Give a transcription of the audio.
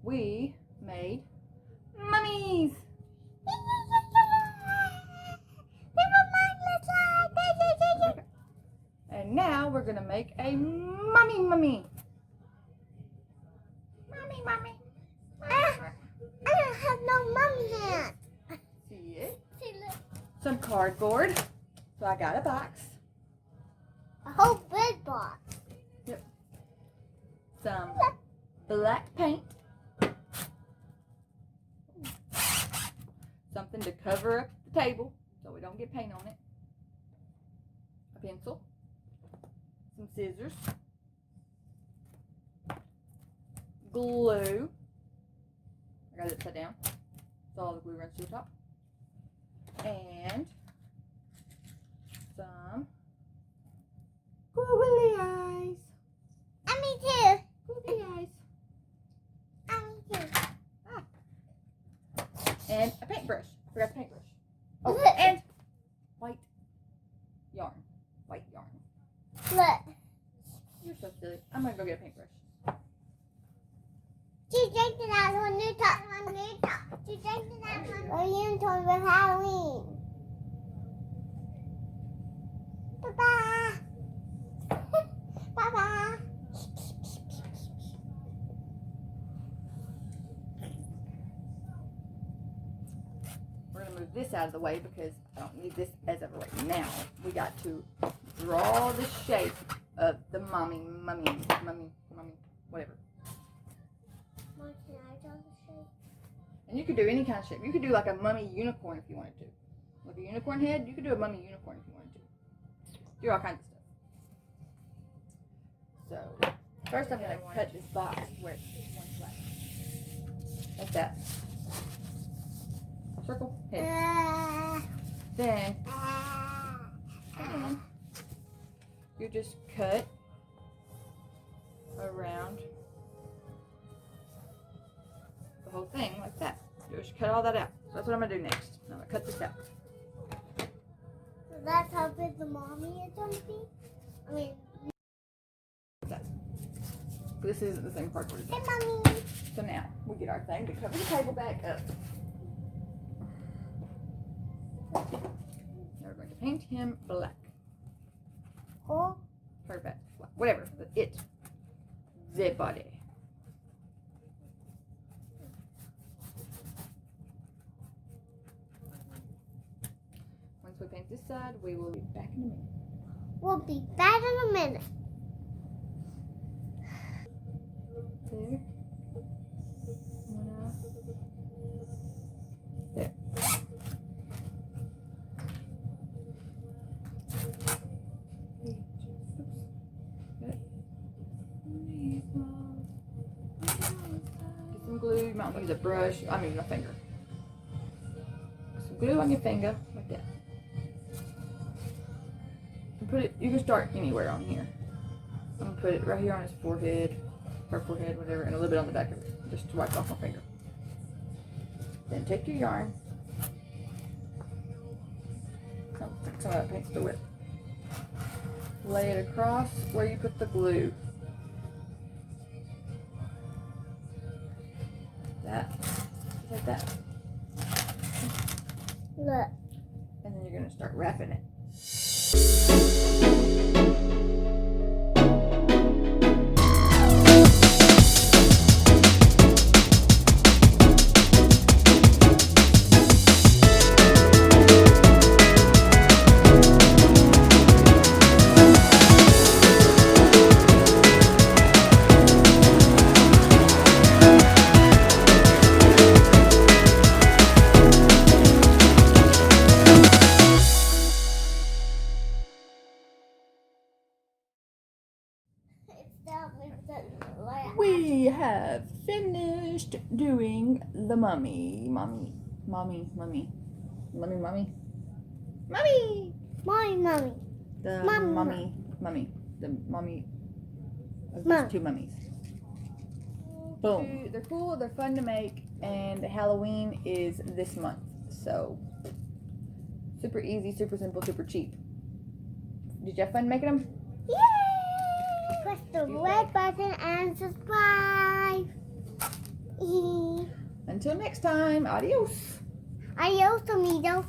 we made mummies. Okay. And now we're gonna make a mummy. Mommy. I don't have no mommy hat. See it? See, look. Some cardboard. So I got a box. A whole big box. Some black paint. Something to cover up the table so we don't get paint on it. A pencil. Some scissors. Glue. I got it upside down so all the glue runs to the top. And some googly eyes. And me too. Googly eyes. And me too. And a paintbrush. Forgot the paintbrush. Oh, and white yarn. White yarn. Look. You're so silly. I'm gonna go get a paintbrush. She drank it out on new top. She drank it out on unicorn with Halloween. Bye-bye. Bye-bye. We're gonna move this out of the way because I don't need this as of right now. We got to draw the shape of the mummy, whatever. Mom, can I draw the shape? And you could do any kind of shape. You could do like a mummy unicorn if you wanted to. Like a unicorn head, you could do a mummy unicorn if you wanted to. Do all kinds of stuff. So, first I'm gonna cut this box where it's one flat. Like that. Circle, head. Then you just cut around the whole thing like that. You just cut all that out. So that's what I'm gonna do next. I'm gonna cut this out. So that's how big the mommy is going to be? I mean, That. This isn't the same cardboard as hey, that. mommy. So now we get our thing to cover the table back up. Now we're going to paint him black. Oh, Her back, black. Whatever. It. The body. Once we paint this side, we will be back in a minute. we'll be back in a minute. There. One eye. There. Get some glue. You might want to use a brush. I'm using a finger. Put some glue on your finger, like that. And put it. You can start anywhere on here. I'm gonna put it right here on his forehead, her forehead, whatever, and a little bit on the back of it, just to wipe off my finger. Then take your yarn. Some of that paint's the whip. Lay it across where you put the glue. That. Like that. Look. And then you're going to start wrapping it. We have finished doing the mummy. Mommy. My mommy. The Mummy. mummy. The mummy of Mum. these two mummies. Boom. They're cool, they're fun to make, and Halloween is this month. So, super easy, super simple, super cheap. Did you have fun making them? Yay! Press the red button and subscribe. Until next time, adios. Adios, amigos.